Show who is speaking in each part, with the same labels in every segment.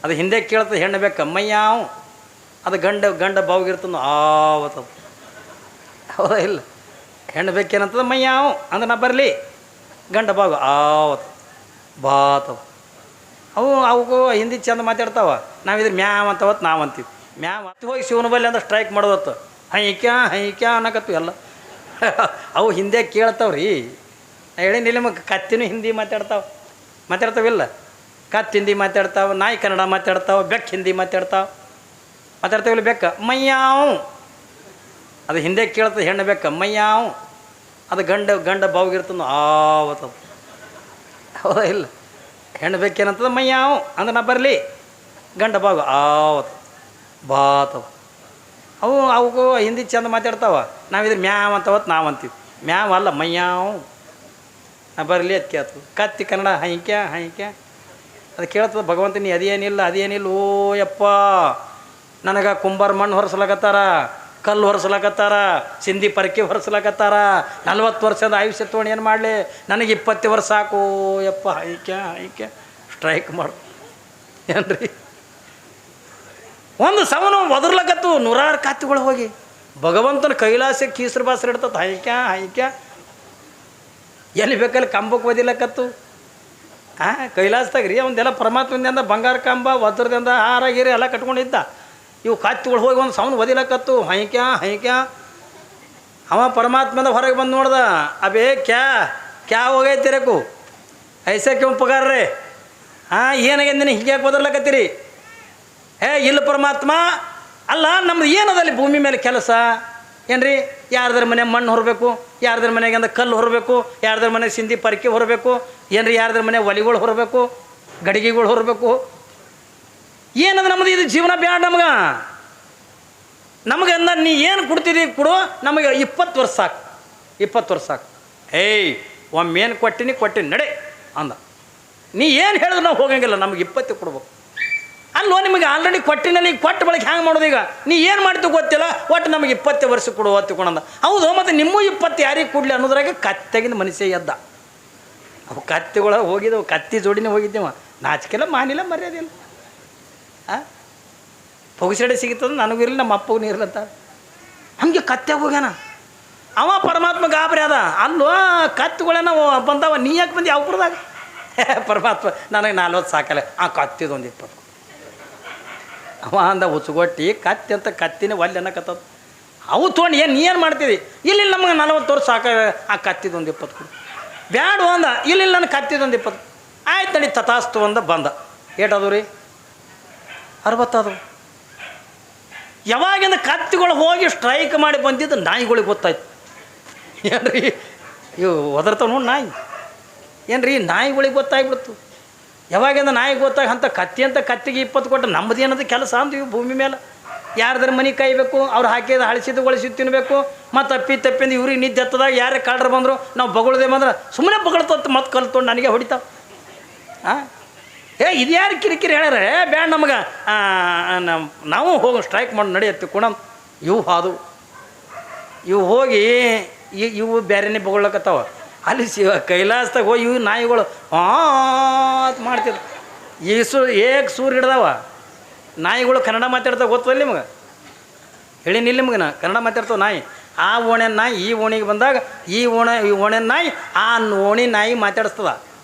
Speaker 1: ಅದು ಹಿಂದೆ ಕೇಳ್ತದೆ ಹೆಣ್ಣು ಬೇಕು ಮಯ್ಯಾವ್, ಅದು ಗಂಡ ಬಾವಿಗಿರ್ತದ ಆವತ್ತದು. ಹೌದಾ ಇಲ್ಲ? ಹೆಣ್ಣು ಬೇಕೇನಂತದ ಮಯ್ಯಾವ್ ಅಂದ್ರೆ ನಾ ಬರಲಿ, ಗಂಡ ಬಾವು ಆವತ್ತು ಬಾತವ. ಅವಕ್ಕೂ ಹಿಂದಿ ಚಂದ ಮಾತಾಡ್ತಾವ. ನಾವಿದ್ರೆ ಮ್ಯಾವ್ ಅಂತವತ್ತು ನಾವು ಅಂತೀವಿ. ಮ್ಯಾವ್ ಹತ್ತು ಹೋಗಿ ಶಿವನ ಬಲ್ಲಿ ಅಂದ್ರೆ ಸ್ಟ್ರೈಕ್ ಮಾಡೋದತ್ತು. ಹೈಕ್ಯಾ ಅನ್ನಕತ್ತೀವಿ ಎಲ್ಲ. ಅವು ಹಿಂದೆ ಕೇಳ್ತಾವ್ರಿ. ಹೇಳಿ ನಿಮಗೆ ಕತ್ತಿನೂ ಹಿಂದಿ ಮಾತಾಡ್ತಾವಿಲ್ಲ? ಕತ್ತು ಹಿಂದಿ ಮಾತಾಡ್ತಾವೆ, ನಾಯಿ ಕನ್ನಡ ಮಾತಾಡ್ತಾವೆ, ಬೆಕ್ಕು ಹಿಂದಿ ಮಾತಾಡ್ತಾವಿಲ್ಲ? ಬೆಕ್ಕ ಮಯ್ಯಾವ್, ಅದು ಹಿಂದೆ ಕೇಳ್ತದೆ ಹೆಣ್ಣು ಬೆಕ್ಕ ಮಯ್ಯಾವ್, ಅದು ಗಂಡ ಬಾವಿಗಿರ್ತದ ಆವತ್ತದು. ಹೌದಾ ಇಲ್ಲ? ಹೆಣ್ಣು ಬೇಕೇನಂತದ ಮಯ್ಯಾವ್ ಅಂದ್ರೆ ನಾ ಬರಲಿ, ಗಂಡ ಬಾವು ಆವತ್ತು ಬಾತವ. ಅವಕ್ಕೂ ಹಿಂದಿ ಚಂದ ಮಾತಾಡ್ತಾವ. ನಾವಿದ್ರೆ ಮ್ಯಾವ್ ಅಂತವತ್ತು ನಾವು ಅಂತೀವಿ. ಮ್ಯಾವ್ ಅಲ್ಲ ಮಯ್ಯಾವ್, ನಾ ಬರಲಿ ಅದು ಕೇಳ್ತದೆ. ಕತ್ತಿ ಕನ್ನಡ ಹೈಕ್ಯಾ ಅದು ಕೇಳ್ತದೆ. ಭಗವಂತ ನೀ ಅದೇನಿಲ್ಲ ಓ ಯಪ್ಪ, ನನಗೆ ಕುಂಬಾರ ಮಣ್ಣು ಹೊರಸ್ಲಾಕತ್ತಾರ, ಕಲ್ಲು ಹೊರಸ್ಲಾಕತ್ತಾರ, ಸಿಂಧಿ ಪರಕೆ ಹೊರಸ್ಲಾಕತ್ತಾರ. 40 ವರ್ಷದ ಆಯುಷ್ಯ ತೊಗೊಂಡು ಏನು ಮಾಡಲಿ? ನನಗೆ 20 ವರ್ಷ ಸಾಕು ಯಪ್ಪ. ಹೈಕ್ಯಾ ಸ್ಟ್ರೈಕ್ ಮಾಡು ಏನ್ರಿ? ಒಂದು ಸವನು ಒದರ್ಲಕತ್ತು 100 ಕತ್ತಿಗಳು ಹೋಗಿ ಭಗವಂತನ ಕೈಲಾಸಕ್ಕೆ ಕೀಸರು ಬಾಸರು ಇಡ್ತದೆ. ಹೈಕ್ಯಾ ಎಲ್ಲಿ ಬೇಕಲ್ಲಿ ಕಂಬಕ್ಕೆ ಒದಿಲಕತ್ತು. ಕೈಲಾಸದಾಗ ರೀ ಅವಂದೆಲ್ಲ ಪರಮಾತ್ಮದಿಂದ ಬಂಗಾರ ಕಂಬ ವಜ್ರದಿಂದ ಹಾರ ಗೀರಿ ಎಲ್ಲ ಕಟ್ಕೊಂಡಿದ್ದ. ಇವು ಕತ್ತಿಗಳು ಹೋಗಿ ಒಂದು ಸವನು ಒದಿಲಕತ್ತು. ಹೈಕ್ಯಾ ಅವ ಪರಮಾತ್ಮದ ಹೊರಗೆ ಬಂದು ನೋಡ್ದ. ಅಬೇ ಕ್ಯಾ ಹೋಗೈತಿ ರೇಕು ಐಸೆ ಕ್ಯೂ ಪಗಾರ ರೇ? ಏನಾಗ್ಯದ ನೀನು ಹೀಗ್ಯಾಕೆ ಬದರ್ಲಕತ್ತೀರಿ? ಇಲ್ಲ ಪರಮಾತ್ಮ, ಅಲ್ಲ ನಮ್ದು ಏನದಲ್ಲಿ ಭೂಮಿ ಮೇಲೆ ಕೆಲಸ ಏನ್ರಿ? ಯಾರ್ದಾರ ಮನೆ ಮಣ್ಣು ಹೊರಬೇಕು, ಯಾರ್ದಾರ ಮನೆಗೆ ಅಂದ್ರೆ ಕಲ್ಲು ಹೊರಬೇಕು, ಯಾರ್ದಾರ ಮನೆಗೆ ಸಿಂಧಿ ಪರಕೆ ಹೊರಬೇಕು ಏನ್ರಿ, ಯಾರ್ದಾರ ಮನೆ ಒಲಿಗಳು ಹೊರಬೇಕು, ಗಡಿಗೆಗಳು ಹೊರಬೇಕು. ಏನದು ನಮ್ಮದು ಇದು ಜೀವನ ಬ್ಯಾಡ ನಮಗೆ ಅಂದ ನೀ ಏನು ಕೊಡ್ತಿದ್ದೀವಿ ಕೊಡು, ನಮಗೆ 20 ವರ್ಷ ಸಾಕು, 20 ವರ್ಷ ಸಾಕು. ಒಮ್ಮೇನು ಕೊಟ್ಟಿನಿ ನಡೆ ಅಂದ. ನೀ ಏನು ಹೇಳಿದ್ರು ನಾವು ಹೋಗಂಗಿಲ್ಲ, ನಮಗೆ 20 ಕೊಡ್ಬೇಕು. ಅಲ್ಲೋ ನಿಮಗೆ ಆಲ್ರೆಡಿ ಕೊಟ್ಟಿನಲ್ಲಿ ಕೊಟ್ಟು ಬಳಕೆ ಹ್ಯಾಂಗೆ ಮಾಡೋದು? ಈಗ ನೀ ಏನು ಮಾಡ್ತೀವಿ ಗೊತ್ತಿಲ್ಲ, ಒಟ್ಟು ನಮಗೆ 20 ವರ್ಷ ಕೊಡು ಹೊತ್ತಿಕೊಂಡ. ಹೌದು, ಮತ್ತು ನಿಮ್ಮ 20 ಯಾರಿಗೆ ಕೊಡಲಿ ಅನ್ನೋದ್ರಾಗೆ ಕತ್ತಾಗಿಂದ ಮನುಷ್ಯ ಎದ್ದ. ಅವು ಕತ್ತಿಗಳ ಹೋಗಿದ್ದವು, ಕತ್ತಿ ಜೋಡಿನೇ ಹೋಗಿದ್ದೇವ. ನಾಚಿಕೆಲ್ಲ ಮಾನಿಲ್ಲ ಮರ್ಯಾದಿಲ್ಲ. ಪೊಗಸಡೆ ಸಿಗುತ್ತದೆ, ನನಗೂ ಇರಲಿ ನಮ್ಮ ಅಪ್ಪಗೂ ಇರಲಂತ ಹಂಗೆ ಕತ್ತೆಗೆ ಹೋಗ್ಯಾನ. ಅವ ಪರಮಾತ್ಮ ಗಾಬರಿ ಅದ. ಅಲ್ಲೋ ಕತ್ತುಗಳೇನ ಬಂದವ, ನೀ ಯಾಕೆ ಬಂದು ಯಾವ ಕುಡ್ದಾಗ? ಪರಮಾತ್ಮ ನನಗೆ 40 ಸಾಕಲ್ಲ, ಕತ್ತಿದೊಂದು 20. ಅವ ಅಂದ ಉಚ್ಚುಗೊಟ್ಟಿ ಕತ್ತಿ ಅಂತ ಕತ್ತಿನೇ ಒಲ್ಲೆ ಅನ್ನಕತ್ತದ. ಅವು ತೊಗೊಂಡು ನೀ ಏನು ಮಾಡ್ತಿದ್ದಿ? ಇಲ್ಲಿ ನಮಗೆ 40 ವರ್ಷ ಸಾಕ, ಕತ್ತಿದೊಂದು 20 ಕೊಡು. ಬ್ಯಾಡ ಅಂದ. ಇಲ್ಲಿ ನನ್ನ ಕತ್ತಿದೊಂದು 20. ಆಯ್ತು ನಡಿ ತಥಾಸ್ತು ಅಂದ ಬಂದ. ಏಟದು ರೀ? 60 ಅದು. ಯಾವಾಗಿಂದ ಕತ್ತಿಗಳು ಹೋಗಿ ಸ್ಟ್ರೈಕ್ ಮಾಡಿ ಬಂದಿದ್ದು ನಾಯಿಗಳಿಗೆ ಗೊತ್ತಾಯ್ತು. ಏನ್ರಿ ಇವು ಒದರ್ತಾವ ನೋಡಿ ನಾಯಿ, ಏನ್ರಿ ನಾಯಿಗಳಿಗೆ ಗೊತ್ತಾಗ್ಬಿಡ್ತು. ಯಾವಾಗಿಂದ ನಾಯಿಗೆ ಗೊತ್ತಾಗ ಅಂತ ಕತ್ತಿಗೆ 20 ಕೊಟ್ಟು ನಮ್ಮದೇನದು ಕೆಲಸ ಅಂದು ಇವು ಭೂಮಿ ಮೇಲೆ. ಯಾರ್ದಾರ ಮನೆ ಕಾಯಬೇಕು, ಅವ್ರು ಹಾಕಿದ ಹಳಿಸಿದ್ದು ಒಳಿಸಿದ್ದು ತಿನ್ನಬೇಕು. ಮತ್ತು ತಪ್ಪಿಂದ ಇವ್ರಿಗೆ ನಿದ್ದೆ ಹತ್ತದಾಗ ಯಾರೇ ಕಾಡ್ರು ಬಂದರು ನಾವು ಬಗಳದೆ ಬಂದ್ರೆ ಸುಮ್ಮನೆ ಬಗಳ್ತತ್ತು ಮತ್ತು ಕಲ್ತ್ಕೊಂಡು ನನಗೆ ಹೊಡಿತಾವೆ. ಇದು ಯಾರು ಕಿರಿಕಿರಿ ಹೇಳ್ಯಾರ? ಬ್ಯಾಡ ನಮಗೆ, ನಾವು ಹೋಗಿ ಸ್ಟ್ರೈಕ್ ಮಾಡಿ ನಡೆಯುತ್ತೆ ಕೊಣ. ಇವು ಹೋಗಿ ಇವು ಬೇರೆನೇ ಬಗೊಳ್ಳಕತ್ತಾವ. ಅಲ್ಲಿ ಕೈಲಾಸದಾಗ ಹೋಗಿ ಇವು ನಾಯಿಗಳು ಮಾಡ್ತಿದ್ವು. ಸೂರು ಹಿಡ್ದಾವ ನಾಯಿಗಳು. ಕನ್ನಡ ಮಾತಾಡ್ತಾವೆ ಗೊತ್ತಲ್ಲ ನಿಮಗೆ? ಹೇಳಿನಿಲ್ಲ ನಿಮ್ಗೆ, ನಾ ಕನ್ನಡ ಮಾತಾಡ್ತಾವೆ ನಾಯಿ. ಆ ಓಣೆ ನಾಯಿ ಈ ಓಣಿಗೆ ಬಂದಾಗ ಈ ಓಣೆ ನಾಯಿ ಆ ಓಣಿ ನಾಯಿ ಮಾತಾಡಿಸ್ತದ.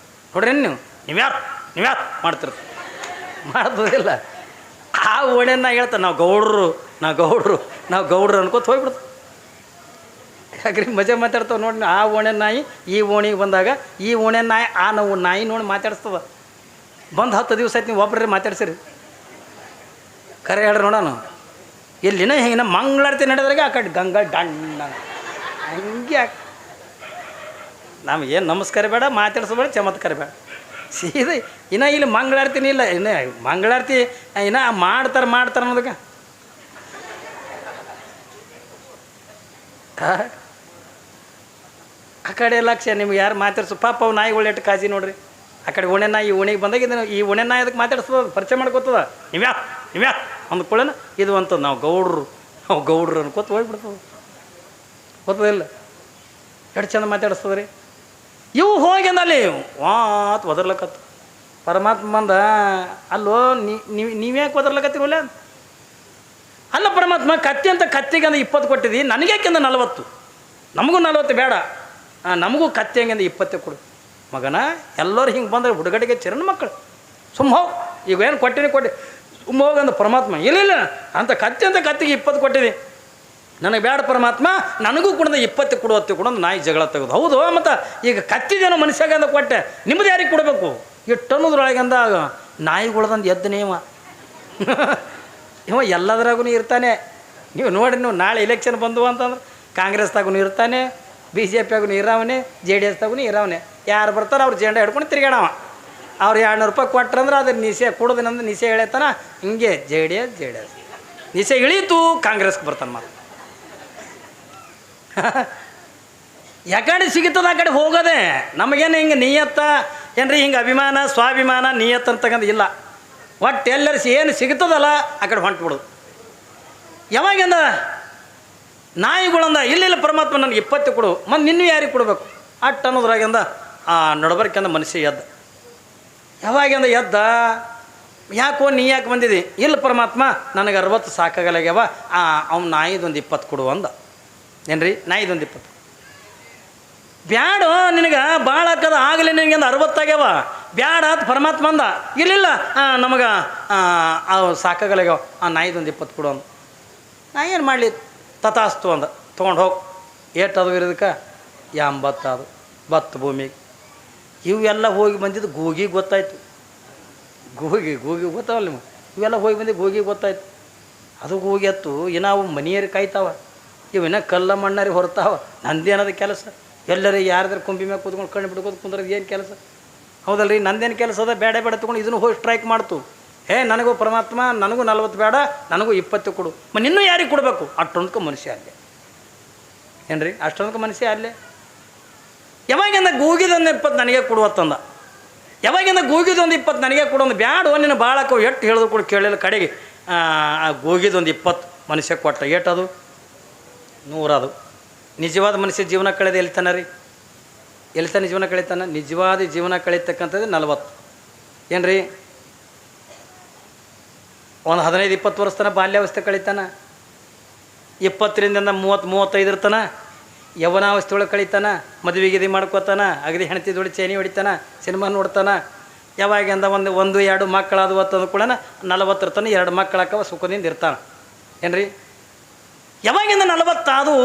Speaker 1: ನೋಡ್ರಿ ನೀವ್ಯಾರು ಮಾಡ್ತದಿಲ್ಲ. ಆ ಓಣೆ ನಾಯಿ ಹೇಳ್ತಾರೆ ನಾವು ಗೌಡ್ರು ಅನ್ಕೋತ ಹೋಗ್ಬಿಡ್ತು. ಯಾಕ್ರಿ ಮಜಾ ಮಾತಾಡ್ತಾವೆ ನೋಡಿ. ಆ ಓಣೆ ನಾಯಿ ಈ ಓಣಿಗೆ ಬಂದಾಗ ಈ ಓಣೆ ನಾಯಿ ಆ ನಾಯಿ ನೋಡಿ ಮಾತಾಡಿಸ್ತದ. ಬಂದು 10 ದಿವಸ ಆಯ್ತು, ನೀವು ಒಬ್ಬರೇ ಮಾತಾಡ್ಸಿರಿ. ಕರೆ ಹೇಳ್ರಿ ನೋಡೋಣ. ಎಲ್ಲಿನ ಹಿಂಗೆ ಮಂಗಳಾರತಿ ನಡೆದ್ರಾಗೆ ಆ ಕಡೆ ಗಂಗಾ ಡಣ್ಣ ಹಂಗೆ ನಮಗೇನು ನಮಸ್ಕಾರ ಬೇಡ, ಮಾತಾಡ್ಸೋಬೇಡ, ಚಮತ್ಕಾರ ಬೇಡ. ಸೀದಾ ಇನ್ನು ಇಲ್ಲಿ ಮಂಗಳಾರತಿನ ಇಲ್ಲ. ಇನ್ನು ಮಂಗಳಾರತಿ ಇನ್ನು ಮಾಡ್ತಾರೆ ಅನ್ನೋದಕ್ಕೆ ಆ ಕಡೆ ಲಕ್ಷ್ಯ ನಿಮ್ಗೆ ಯಾರು ಮಾತಾಡ್ಸು. ಪಾಪ ಅವು ನಾಯಿಗಳು ಎಷ್ಟು ಕಾಜಿ ನೋಡ್ರಿ. ಆ ಕಡೆ ಒಣೆ ನಾಯಿ ಓಣಿಗೆ ಬಂದಾಗ ಇದನ್ನು ಈ ಒಣೆ ನಾಯಿ ಅದಕ್ಕೆ ಮಾತಾಡ್ಸ್ತದ, ಪರಿಚಯ ಮಾಡ್ಕೋತದ. ನೀವ್ಯಾ ಅಂದ್ಕೊಳ್ಳೋಣ ಇದು ಅಂತದ್ದು ನಾವು ಗೌಡ್ರು ಅನ್ಕೋತ ಹೋಗ್ಬಿಡ್ತದೆ. ಗೊತ್ತದಿಲ್ಲ ಎಷ್ಟು ಚಂದ ಮಾತಾಡಿಸ್ತದ ರೀ. ಇವು ಹೋಗಿ ಅಲ್ಲಿ ವಾತ್ ಒದರ್ಲಕತ್ತು. ಪರಮಾತ್ಮ ಬಂದ ಅಲ್ಲೋ ನೀವ್ಯಾಕೆ ಒದರ್ಲಕತ್ತಿರಲ್ಲ ಅಲ್ಲ ಪರಮಾತ್ಮ ಕತ್ತಿ ಅಂತ ಕತ್ತಿಗೆ ಅಂದ್ರೆ 20 ಕೊಟ್ಟಿದ್ದಿ ನನಗ್ಯಾಕೆಂದ 40 ನಮಗೂ 40 ಬೇಡ ನಮಗೂ ಕತ್ತಿ ಹಂಗೆ 20 ಕೊಡು ಮಗನ ಎಲ್ಲರೂ ಹಿಂಗೆ ಬಂದರೆ ಹುಡುಗಡಿಗೆ ಚಿರಣ ಮಕ್ಕಳು ಸುಮ್ಮ ಹೋಗಿ ಈಗ ಏನು ಕೊಟ್ಟಿನಿ ಸುಮ್ಮ ಹೋಗಂದ ಪರಮಾತ್ಮ ಇಲ್ಲ ಅಂತ ಕತ್ತಿ ಅಂತ ಕತ್ತಿಗೆ 20 ಕೊಟ್ಟಿದ್ದಿ ನನಗೆ ಬೇಡ ಪರಮಾತ್ಮ ನನಗೂ ಕೂಡ 20 ಕೊಡುವತ್ತೆ ಕೂಡ ನಾಯಿ ಜಗಳ ತೆಗೆದು ಹೌದು ಮತ್ತು ಈಗ ಕತ್ತಿದೇನೋ ಮನುಷ್ಯಾಗ ಅಂತ ಕೊಟ್ಟೆ ನಿಮ್ಮದು ಯಾರಿಗೆ ಕೊಡಬೇಕು ಇಟ್ಟು ಅನ್ನೋದ್ರೊಳಗಂದ ನಾಯಿಗಳದಂದು ಎದ್ದನೇವ ಇವ ಎಲ್ಲದ್ರಾಗೂ ಇರ್ತಾನೆ ನೀವು ನೋಡಿ ನೀವು ನಾಳೆ ಎಲೆಕ್ಷನ್ ಬಂದು ಅಂತಂದ್ರೆ ಕಾಂಗ್ರೆಸ್ದಾಗೂ ಇರ್ತಾನೆ BJP ಇರಾವನೆ JDSದಾಗೂ ಇರಾವನೆ ಯಾರು ಬರ್ತಾರೆ ಅವ್ರು ಜೆಂಡ ಹಿಡ್ಕೊಂಡು ತಿರ್ಗಾಡವ ಅವ್ರು 200 ರೂಪಾಯಿ ಕೊಟ್ರಂದ್ರೆ ಅದ್ರ ನಿಶೆ ಕೊಡೋದಿನಂದ್ರೆ ನಿಶೆ ಹೇಳ್ತಾನ ಹಿಂಗೆ JDS ನಿಶೆ ಇಳೀತು ಕಾಂಗ್ರೆಸ್ಗೆ ಬರ್ತಾನೆ ಮಾತು ಯಾಕಡೆ ಸಿಗುತ್ತದೆ ಆ ಕಡೆ ಹೋಗೋದೆ ನಮಗೇನು ಹಿಂಗೆ ನಿಯತ್ತ ಏನ್ರಿ ಹಿಂಗೆ ಅಭಿಮಾನ ಸ್ವಾಭಿಮಾನ ನಿಯತ್ ಅಂತಕ್ಕಂಥ ಇಲ್ಲ ಒಟ್ಟು ಎಲ್ಲರೂ ಏನು ಸಿಗ್ತದಲ್ಲ ಆ ಕಡೆ ಹೊಂಟ್ಬಿಡೋದು ಯಾವಾಗಿಂದ ನಾಯಿಗಳಂದ ಇಲ್ಲ ಪರಮಾತ್ಮ ನನಗೆ 20 ಕೊಡು ಮತ್ತು ನಿನ್ನೂ ಯಾರಿಗೆ ಕೊಡಬೇಕು ಅಟ್ಟು ಅನ್ನೋದ್ರಾಗಿಂದ ಆ ನಡಬರ್ಕಿಂದ ಮನುಷ್ಯ ಎದ್ದ ಯಾವಾಗಿಂದ ಎದ್ದ ಯಾಕೋ ನೀ ಯಾಕೆ ಬಂದಿದ್ದಿ ಇಲ್ಲ ಪರಮಾತ್ಮ ನನಗೆ 60 ಸಾಕಾಗಲಾಗ್ಯವ ಅವ್ನು ನಾಯಿದೊಂದು 20 ಕೊಡು ಅಂದ ಏನ್ರಿ ನಾಯಿದೊಂದು 20 ಬ್ಯಾಡ ನಿನಗೆ ಭಾಳ ಹಾಕದ ಆಗಲಿ ನಿನಗೆ 60 ಆಗ್ಯಾವ ಬ್ಯಾಡ ಅಂತ ಪರಮಾತ್ಮ ಅಂದ ಇಲ್ಲಿಲ್ಲ ನಮಗೆ ಸಾಕಾಗಲಾಗ್ಯಾವ ನಾಯಿದೊಂದು 20 ಕೊಡು ಅಂದ ನಾ ಏನು ಮಾಡಲಿ ತಥಾಸ್ತು ಅಂದ ತೊಗೊಂಡು ಹೋಗಿ ಏಟದು ಇರೋದಕ್ಕೆ 80 ಅದು ಬತ್ತು ಭೂಮಿಗೆ ಇವೆಲ್ಲ ಹೋಗಿ ಬಂದಿದ್ದು ಗೂಗಿಗೆ ಗೊತ್ತಾಯ್ತು ಗೂಗಿ ಗೊತ್ತಾವಲ್ಲ ನಿಮಗೆ ಇವೆಲ್ಲ ಹೋಗಿ ಬಂದಿದ್ದು ಗೂಗಿಗೆ ಗೊತ್ತಾಯ್ತು ಅದು ಗೂಗಿ ಎತ್ತು ಇನ್ನಾವು ಮನೆಯರಿಗೆ ಕಾಯ್ತಾವ ಇವಿನ್ನ ಕಲ್ಲ ಮಣ್ಣರಿ ಹೊರ್ತಾವ ನಂದೇನದ ಕೆಲಸ ಎಲ್ಲರೂ ಯಾರ್ದಾರು ಕೊಂಬಿ ಮ್ಯಾಗ ಕೂತ್ಕೊಂಡು ಕಣ್ಣು ಬಿಡ್ಕೋದು ಕುಂದ್ರದು ಏನು ಕೆಲಸ ಹೌದಲ್ರಿ ನಂದೇನು ಕೆಲಸ ಅದ ಬೇಡ ತೊಗೊಂಡು ಇದನ್ನು ಹೋಗಿ ಸ್ಟ್ರೈಕ್ ಮಾಡ್ತು ನನಗೂ ಪರಮಾತ್ಮ ನನಗೂ 40 ಬೇಡ ನನಗೂ 20 ಕೊಡು ಇನ್ನೂ ಯಾರಿಗೆ ಕೊಡಬೇಕು ಅಷ್ಟೊಂದಕ್ಕೆ ಮನುಷ್ಯ ಅಲ್ಲೇ ಏನ್ರಿ ಅಷ್ಟೊಂದಕ್ಕೆ ಮನುಷ್ಯ ಅಲ್ಲೇ ಯಾವಾಗಿಂದ ಗೂಗಿದೊಂದು 20 ನನಗೆ ಕೊಡುವತ್ತಂದ ಯಾವಾಗಿಂದ ಗೂಗಿದೊಂದು 20 ನನಗೆ ಕೊಡೋದು ಬ್ಯಾಡ ನಿನ್ನ ಭಾಳಕ್ಕೋ ಎಷ್ಟು ಹೇಳಿದ್ರು ಕೂಡ ಕೇಳಿಲ್ಲ ಕಡೆಗೆ ಆ ಗೂಗಿದೊಂದು 20 ಮನುಷ್ಯ ಕೊಟ್ಟ ಏಟದು 100 ಅದು ನಿಜವಾದ ಮನುಷ್ಯ ಜೀವನ ಕಳೆದ ಎಲ್ತಾನ ರೀ ಎಲ್ತಾನೆ ಜೀವನ ಕಳೀತಾನೆ ನಿಜವಾದ ಜೀವನ ಕಳೀತಕ್ಕಂಥದ್ದು 40 ಏನ್ರಿ ಒಂದು 15-20 ವರ್ಷ ತನಕ ಬಾಲ್ಯಾವಸ್ಥೆ ಕಳೀತಾನೆ 20ರಿಂದ 30-35 ಇರ್ತಾನ ಯೌವನಾವಸ್ಥೆ ಒಳಗೆ ಕಳೀತಾನೆ ಮದುವೆಗಿದಿ ಮಾಡ್ಕೋತಾನೆ ಅಗದಿ ಹೆಣ್ತಿ ದುಡಿ ಚೇನಿ ಹೊಡಿತಾನೆ ಸಿನಿಮಾ ನೋಡ್ತಾನೆ ಯಾವಾಗಿಂದ ಒಂದು 2 ಮಕ್ಕಳಾದವು ಅಂತಂದು ಕೂಡ 40 ತನಕ 2 ಮಕ್ಕಳಾಕವ ಸುಖದಿಂದ ಇರ್ತಾನೆ ಏನ್ರಿ ಯಾವಾಗಿಂದ 40 ಅದು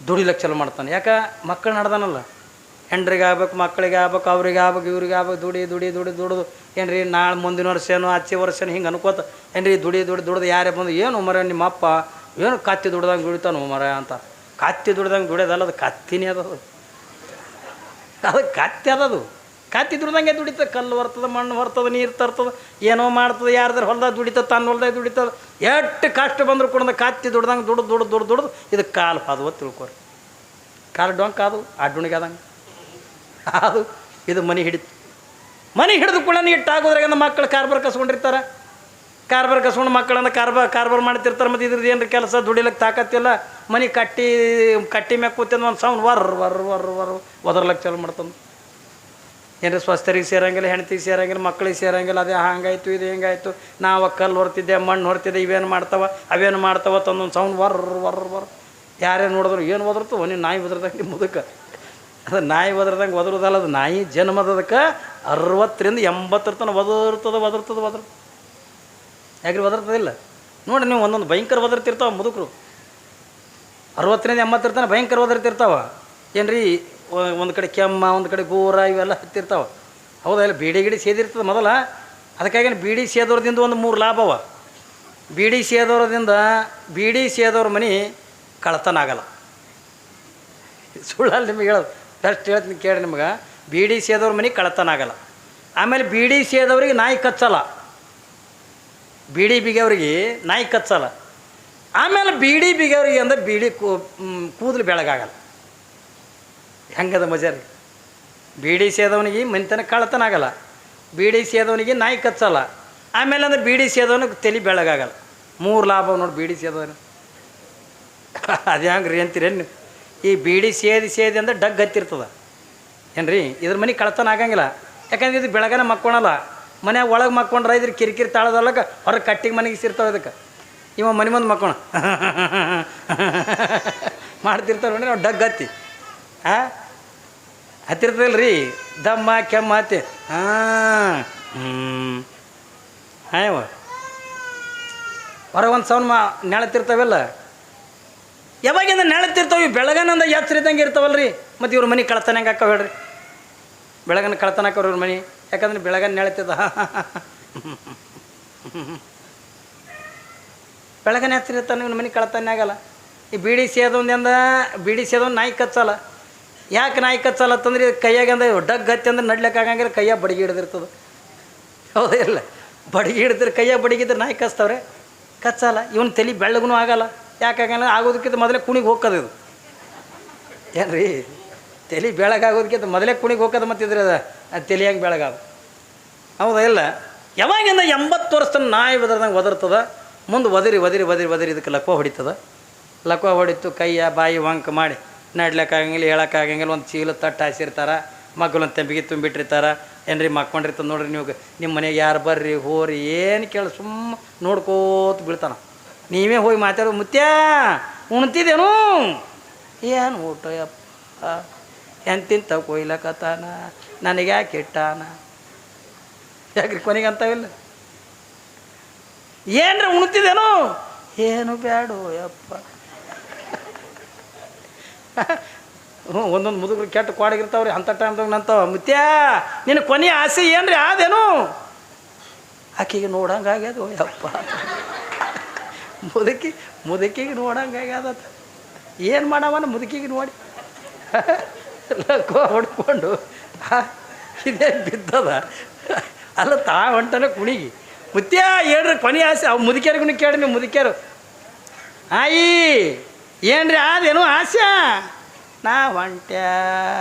Speaker 1: ದುಡಿಲಕ್ಕೆ ಚಲೋ ಮಾಡ್ತಾನೆ ಯಾಕೆ ಮಕ್ಕಳು ನಡ್ದಾನಲ್ಲ ಹೆಂಡ್ರಿಗೆ ಆಗ್ಬೇಕು ಮಕ್ಕಳಿಗೆ ಆಗ್ಬೇಕು ಅವ್ರಿಗೆ ಆಗ್ಬೇಕು ಇವ್ರಿಗೆ ಆಗ್ಬೇಕು ದುಡಿದು ಏನ್ರಿ ನಾಳೆ ಮುಂದಿನ ವರ್ಷನೋ ಆಚೆ ವರ್ಷನೋ ಹಿಂಗೆ ಅನ್ಕೋತ ಏನ್ರಿ ದುಡಿದು ಯಾರೇ ಬಂದು ಏನು ಮರ ನಿಮ್ಮ ಅಪ್ಪ ಏನು ಕತ್ತಿ ದುಡ್ದಂಗೆ ದುಡಿತಾನು ಮರ ಅಂತ ಕತ್ತಿ ದುಡ್ದಂಗೆ ದುಡಿಯೋದಲ್ಲ ಅದು ಕತ್ತಿನೇ ಅದದು ಕತ್ತಿ ಅದದು ಕತ್ತಿ ದುಡ್ದಂಗೆ ದುಡಿತದೆ ಕಲ್ಲು ಬರ್ತದೆ ಮಣ್ಣು ಬರ್ತದೆ ನೀರು ತರ್ತದೆ ಏನೋ ಮಾಡ್ತದೆ ಯಾರ್ದಾರು ಹೊಲ್ದಾಗ ದುಡಿತದೆ ತನ್ನ ಹೊಲ್ದಾಗ ದುಡಿತದೆ ಎಷ್ಟು ಕಷ್ಟ ಬಂದರೂ ಕೂಡ ಕತ್ತಿ ದುಡ್ದಂಗೆ ದುಡ್ದು ಇದು ಕಾಲು ಅದು ತಿಳ್ಕೊರಿ ಕಾಲು ಡೊಂಕ್ ಅದು ಅಡ್ಡುಣಿಗೆ ಆದಂಗೆ ಅದು ಇದು ಮನೆ ಹಿಡಿದು ಕೂಡ ಇಟ್ಟಾಗೋದ್ರಾಗ ಮಕ್ಕಳು ಕಾರ್ಬಾರ್ ಕಸ್ಕೊಂಡಿರ್ತಾರೆ ಕಾರ್ಬಾರ್ ಕಸ್ಕೊಂಡು ಮಕ್ಕಳನ್ನ ಕಾರ್ಬಾರ್ ಮಾಡ್ತಿರ್ತಾರೆ ಮತ್ತು ಇದ್ರದ್ದು ಏನ್ರ ಕೆಲಸ ದುಡಿಲಕ್ಕೆ ತಾಕತ್ತಿಲ್ಲ ಮನೆ ಕಟ್ಟಿ ಮ್ಯಾಗ ಕೂತಿಂದ ಒಂದು ಸೌಂಡ್ ವರ್ ಒದರ್ಲಕ್ಕೆ ಚಾಲು ಮಾಡ್ತಾನೆ ಏನ್ರಿ ಸ್ವಸ್ಥರಿಗೆ ಸೇರಂಗಿಲ್ಲ ಹೆಣ್ತಿಗೆ ಸೇರಂಗಿಲ್ಲ ಮಕ್ಕಳಿಗೆ ಸೇರಂಗಿಲ್ಲ ಅದೇ ಹಂಗಾಯ್ತು ಇದು ಹೆಂಗಾಯ್ತು ನಾವು ಕಲ್ಲು ಹೊರ್ತಿದ್ದೆ ಮಣ್ಣು ಹೊರ್ತಿದ್ದೆ ಇವೇನು ಅವೇನು ಮಾಡ್ತಾವ ತಂದೊಂದು ಸೌಂಡ್ ವರ್ ಯಾರೇನು ನೋಡಿದ್ರು ಏನು ಒದರ್ತವ ನೀವು ನಾಯಿ ಒದರ್ದಂಗೆ ನಿಮ್ಮ ಮುದಕ್ಕೆ ಅದು ನಾಯಿ ಒದರ್ದಂಗೆ ಒದರೋದಲ್ಲ ಅದು ನಾಯಿ ಜನ್ಮದಕ್ಕೆ 60ರಿಂದ 80 ತನಕ ಒದರ್ತದೆ ಯಾಕ್ರಿ ಒದರ್ತದಿಲ್ಲ ನೋಡಿ ನೀವು ಒಂದೊಂದು ಭಯಂಕರ ಒದರ್ತಿರ್ತಾವೆ ಮುದುಕರು 60ರಿಂದ 80 ತನಕ ಭಯಂಕರ ಒದರ್ತಿರ್ತಾವ ಏನ್ರಿ ಒಂದು ಕಡೆ ಕೆಮ್ಮ ಒಂದು ಕಡೆ ಗೋರ ಇವೆಲ್ಲ ಹತ್ತಿರ್ತಾವೆ ಹೌದಾ ಇಲ್ಲ ಬೀಡಿ ಸೇದಿರ್ತದೆ ಮೊದಲ ಅದಕ್ಕಾಗಿ ಬೀಡಿ ಸೇದೋರದಿಂದ ಒಂದು 3 ಲಾಭವ ಬೀಡಿ ಸೇದೋರ ಮನೆ ಕಳ್ತನ ಆಗಲ್ಲ ಸುಳ್ಳಲ್ಲಿ ನಿಮಗೆ ಹೇಳೋದು ಬೆಸ್ಟ್ ಹೇಳ್ತೀನಿ ಕೇಳಿ ನಿಮ್ಗೆ ಬೀಡಿ ಸೇದೋರ ಮನೆ ಕಳ್ತನ ಆಗಲ್ಲ ಆಮೇಲೆ ಬೀಡಿ ಸೇದವ್ರಿಗೆ ನಾಯಿ ಕಚ್ಚಲ್ಲ ಬೀಡಿ ಬಿಗಿಯವ್ರಿಗೆ ನಾಯಿ ಕಚ್ಚಲ್ಲ ಆಮೇಲೆ ಬೀಡಿ ಬಿಗಿಯವ್ರಿಗೆ ಅಂದ್ರೆ ಬೀಡಿ ಕೂದಲು ಬೆಳಗಾಗಲ್ಲ ಹೆಂಗದ ಮಜಾ ರೀ ಬೀಡಿ ಸೇದವನಿಗೆ ಮನೆತನ ಕಳ್ತನ ಆಗಲ್ಲ ಬೀಡಿ ಸೇದವನಿಗೆ ನಾಯಿ ಕಚ್ಚಲ್ಲ ಆಮೇಲೆ ಅಂದ್ರೆ ಬೀಡಿ ಸೇದವನಿಗೆ ತಲೆ ಬೆಳಗಾಗಲ್ಲ 3 ಲಾಭ ನೋಡಿ ಬೀಡಿ ಸೇದವನು ಅದು ಹೆಂಗೆ ರೀ ಅಂತೀರೇನು ಈ ಬೀಡಿ ಸೇದಿ ಅಂದ್ರೆ ಡಗ್ ಹತ್ತಿರ್ತದೆ ಏನ್ರಿ ಇದ್ರ ಮನೆ ಕಳ್ತನ ಆಗಂಗಿಲ್ಲ ಯಾಕಂದ್ರೆ ಇದು ಬೆಳಗನ ಮಕ್ಕೊಳಲ್ಲ, ಮನ್ಯಾಗ ಒಳಗೆ ಮಕ್ಕೊಂಡ್ರೆ ಇದ್ರ ಕಿರಿಕಿರಿ ತಾಳದಲ್ಲಕ ಹೊರಗೆ ಕಟ್ಟಿಗೆ ಮನೆಗೆ ಸಿರ್ತಾವೆ ಇದಕ್ಕೆ. ಇವ ಮನೆ ಮುಂದೆ ಮಕ್ಕೋಣ ಮಾಡ್ತಿರ್ತಾವೆ ನೋಡಿ, ನಾವು ಡಗ್ ಹತ್ತಿ ಹತ್ತಿರ್ತದಲ್ಲ ರೀ, ದಮ್ಮ ಕೆಮ್ಮ ಹತ್ತಿ ಹಾಯವ ಹೊರಗೆ ಒಂದು ಸೌಂಡ್ ನೆಳತಿರ್ತಾವೆಲ್ಲ. ಯಾವಾಗಿಂದ ನೆಳತಿರ್ತಾವೆ, ಬೆಳಗನಂದ ಎಚ್ಚರ ಇದ್ದಂಗೆ ಇರ್ತಾವಲ್ಲ ರೀ. ಮತ್ತು ಇವ್ರ ಮನೆ ಕಳ್ತನ ಹೆಂಗೆ ಹಾಕವ ಹೇಳ್ರಿ, ಬೆಳಗನ ಕಳ್ತನ ಹಾಕವ್ರಿ ಇವ್ರ ಮನೆ. ಯಾಕಂದ್ರೆ ಬೆಳಗನ ನೆಳತಿದ್ದ ಬೆಳಗನ ಎಚ್ಚರ ಇರ್ತಾನೆ, ಇವ್ನ ಮನೆ ಕಳ್ತನ ಆಗಲ್ಲ. ಈ ಬೀಡಿ ಸೇದೊಂದಿಂದ ಬೀಡಿ ಸೇದೊಂದು ನಾಯಿ ಕಚ್ಚಲ್ಲ. ಯಾಕೆ ನಾಯಿ ಕಚ್ಚಲ್ಲ ಅಂತಂದ್ರೆ ಕೈಯಾಗಂದ ಡಗ್ ಹತ್ತಿ ಅಂದ್ರೆ ನಡ್ಲಿಕ್ಕೆ ಆಗಂಗಿಲ್ಲ, ಕೈಯಾಗ ಬಡಿಗೆ ಹಿಡ್ದಿರ್ತದೆ. ಹೌದೇ ಇಲ್ಲ, ಬಡಿಗೆ ಹಿಡಿದ್ರೆ ಕೈಯಾಗ ಬಡಿಗಿದ್ರೆ ನಾಯಿ ಕಚ್ತಾವ್ರೆ, ಕಚ್ಚಲ್ಲ. ಇವನು ತಲೆ ಬೆಳ್ಳಗೂ ಆಗಲ್ಲ. ಯಾಕಾಗಲ್ಲ, ಆಗೋದಕ್ಕಿಂತ ಮೊದಲೇ ಕುಣಿಗೆ ಹೋಗ್ತದೆ ಇದು. ಏನು ರೀ, ತಲೆ ಬೆಳಗಾಗೋದಕ್ಕಿಂತ ಮೊದಲೇ ಕುಣಿಗೆ ಹೋಗೋದು. ಮತ್ತಿದ್ರೆ ಅದು ತಲೆಯಾಗಿ ಬೆಳಗಾಗ. ಹೌದಾ ಇಲ್ಲ, ಯಾವಾಗಿಂದ 80 ವರ್ಷದ ನಾಯಿ ಒದರ್ದಂಗೆ ಒದರ್ತದ. ಮುಂದೆ ಒದರಿ ಒದರಿ ಒದರಿ ಒದರಿ ಇದಕ್ಕೆ ಲಕ್ವ ಹೊಡಿತದ. ಲಕ್ವ ಹೊಡಿತು, ಕೈಯ ಬಾಯಿ ವಂಕ ಮಾಡಿ ನಡ್ಲಿಕ್ಕಾಗಂಗಿಲ್ಲ, ಹೇಳೋಕ್ಕಾಗಂಗಿಲ್ಲ. ಒಂದು ಚೀಲ ತಟ್ಟು ಹಾಸಿರ್ತಾರೆ, ಮಗ್ಗಲೊಂದು ತೆಂಬಿಗೆ ತುಂಬಿಟ್ಟಿರ್ತಾರೆ. ಏನ್ರಿ ಮಕ್ಕೊಂಡಿರ್ತದೆ ನೋಡ್ರಿ, ನೀವು ನಿಮ್ಮ ಮನೆಗೆ ಯಾರು ಬರ್ರಿ ಹೋರಿ ಏನು ಕೇಳಿ ಸುಮ್ಮ ನೋಡ್ಕೋತ ಬೀಳ್ತಾನ. ನೀವೇ ಹೋಗಿ ಮಾತಾಡೋ, ಮುತ್ಯ ಉಣ್ತಿದ್ದೇನು, ಏನು ಊಟ ಯಪ್ಪ, ಎಂತಿಂತ ಕೊಯ್ಲಕತ್ತಾನ, ನನಗೆ ಯಾಕೆ ಇಟ್ಟಾನ, ಯಾಕ್ರಿ ಕೊನೆಗೆ ಅಂತಾವಿಲ್ಲ. ಏನ್ರಿ ಉಣ್ತಿದ್ದೇನು, ಏನು ಬ್ಯಾಡು ಯಪ್ಪ. ಒಂದೊಂದು ಮುದುಗರು ಕೆಟ್ಟ ಕ್ವಾಡಿಗಿರ್ತಾವ್ರಿ, ಅಂಥ ಟೈಮ್ದಾಗ ನಂತಾವ, ಮುತ್ಯ ನಿನ್ನ ಕೊನೆ ಆಸೆ ಏನ್ರಿ ಆದೇನು, ಆಕೆಗೆ ನೋಡಂಗಾಗ್ಯದು ಯಪ್ಪ. ಮುದುಕಿಗೆ ನೋಡಂಗಾಗ್ಯದ. ಏನು ಮಾಡವನ ಮುದುಕಿಗೆ ನೋಡಿ ಹೊಡ್ಕೊಂಡು ಇದೇ ಬಿದ್ದದ ಅಲ್ಲ, ತಾ ಹೊಂಟನ ಕುಣಿಗಿ. ಮುತ್ಯ ಹೇಳ್ರಿ ಕೊನೆ ಆಸೆ. ಅವು ಮುದುಕಿಯರಿಗೂ ಕೇಳಿ, ನೀವು ಮುದುಕಿಯರು ಆಯಿ ಏನ್ರಿ ಆದೇನು ಆಸೆ, ನಾ ಹೊಂಟ್ಯ.